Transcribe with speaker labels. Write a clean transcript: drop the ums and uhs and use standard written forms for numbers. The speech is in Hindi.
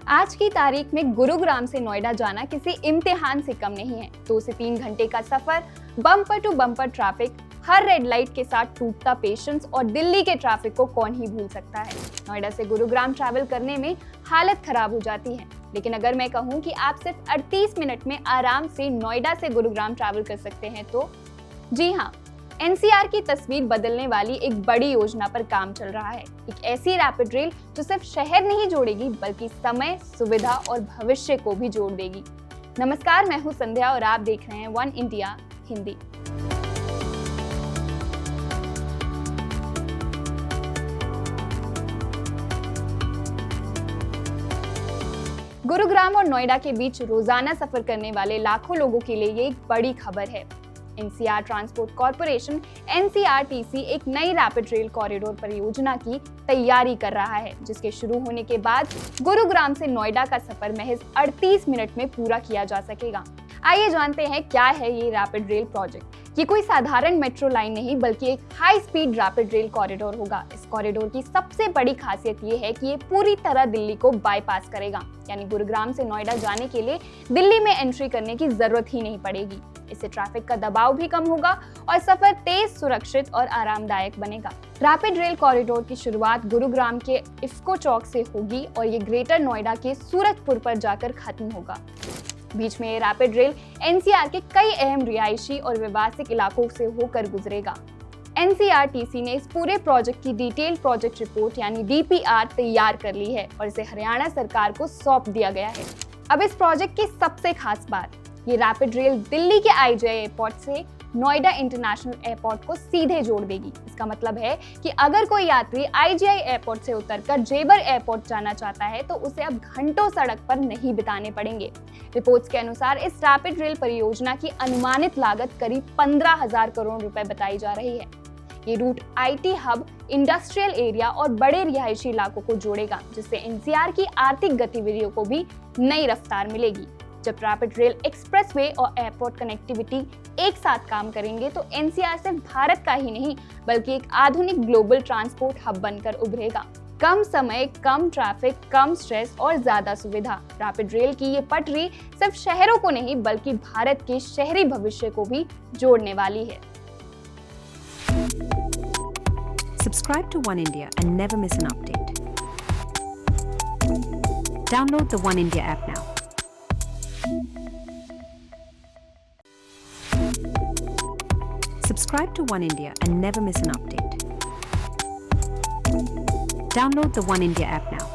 Speaker 1: आज की तारीख में गुरुग्राम से नोएडा जाना किसी इम्तिहान से कम नहीं है। 2 से 3 घंटे का सफर, बम्पर टू बम्पर ट्रैफिक, हर रेड लाइट के साथ टूटता पेशेंस और दिल्ली के ट्रैफिक को कौन ही भूल सकता है। नोएडा से गुरुग्राम ट्रैवल करने में हालत खराब हो जाती है, लेकिन अगर मैं कहूँ कि आप सिर्फ 38 मिनट में आराम से नोएडा से गुरुग्राम ट्रैवल कर सकते हैं तो जी हाँ, एनसीआर की तस्वीर बदलने वाली एक बड़ी योजना पर काम चल रहा है। एक ऐसी रैपिड रेल जो सिर्फ शहर नहीं जोड़ेगी बल्कि समय, सुविधा और भविष्य को भी जोड़ देगी। नमस्कार, मैं हूं संध्या और आप देख रहे हैं वन इंडिया हिंदी। गुरुग्राम और नोएडा के बीच रोजाना सफर करने वाले लाखों लोगों के लिए ये एक बड़ी खबर है। एनसीआर ट्रांसपोर्ट कॉर्पोरेशन एनसीआरटीसी एक नई रैपिड रेल कॉरिडोर परियोजना की तैयारी कर रहा है, जिसके शुरू होने के बाद गुरुग्राम से नोएडा का सफर महज 38 मिनट में पूरा किया जा सकेगा। आइए जानते हैं क्या है ये रैपिड रेल प्रोजेक्ट। ये कोई साधारण मेट्रो लाइन नहीं बल्कि एक high speed rapid rail corridor होगा। इस कॉरिडोर की सबसे बड़ी खासियत ये है कि ये पूरी तरह दिल्ली को बाईपास करेगा, यानी गुरुग्राम से नोएडा जाने के लिए दिल्ली में एंट्री करने की जरूरत ही नहीं पड़ेगी। इससे ट्रैफिक का दबाव भी कम होगा और सफर तेज, सुरक्षित और आरामदायक बनेगा। रैपिड रेल कॉरिडोर की शुरुआत गुरुग्राम के इफ्को चौक से होगी और ये ग्रेटर नोएडा के सूरजपुर पर जाकर खत्म होगा। बीच में ये रैपिड रेल एनसीआर के कई अहम रिहायशी और व्यवसायिक इलाकों से होकर गुजरेगा। एनसीआरटीसी ने इस पूरे प्रोजेक्ट की डिटेल प्रोजेक्ट रिपोर्ट यानी डीपीआर तैयार कर ली है और इसे हरियाणा सरकार को सौंप दिया गया है। अब इस प्रोजेक्ट की सबसे खास बात, ये रैपिड रेल दिल्ली के आईजीआई एयरपोर्ट से नोएडा इंटरनेशनल एयरपोर्ट को सीधे जोड़ देगी। इसका मतलब है कि अगर कोई यात्री आईजीआई एयरपोर्ट से उतरकर जेबर एयरपोर्ट जाना चाहता है तो उसे अब घंटों सड़क पर नहीं बिताने पड़ेंगे। रिपोर्ट्स के अनुसार इस रैपिड रेल परियोजना की अनुमानित लागत करीब 15,000 करोड़ रुपए बताई जा रही है। ये route IT hub, industrial area और बड़े रिहायशी इलाकों को जोड़ेगा, जिससे एनसीआर की आर्थिक गतिविधियों को भी नई रफ्तार मिलेगी। जब रैपिड रेल, एक्सप्रेसवे और एयरपोर्ट कनेक्टिविटी एक साथ काम करेंगे तो एनसीआर सिर्फ भारत का ही नहीं बल्कि एक आधुनिक ग्लोबल ट्रांसपोर्ट हब बनकर उभरेगा। कम समय, कम ट्रैफिक, कम स्ट्रेस और ज्यादा सुविधा। रैपिड रेल की ये पटरी सिर्फ शहरों को नहीं बल्कि भारत के शहरी भविष्य को भी जोड़ने वाली है।
Speaker 2: Subscribe to One India and never miss an update. Download the One India app now. Subscribe to One India and never miss an update. Download the One India app now.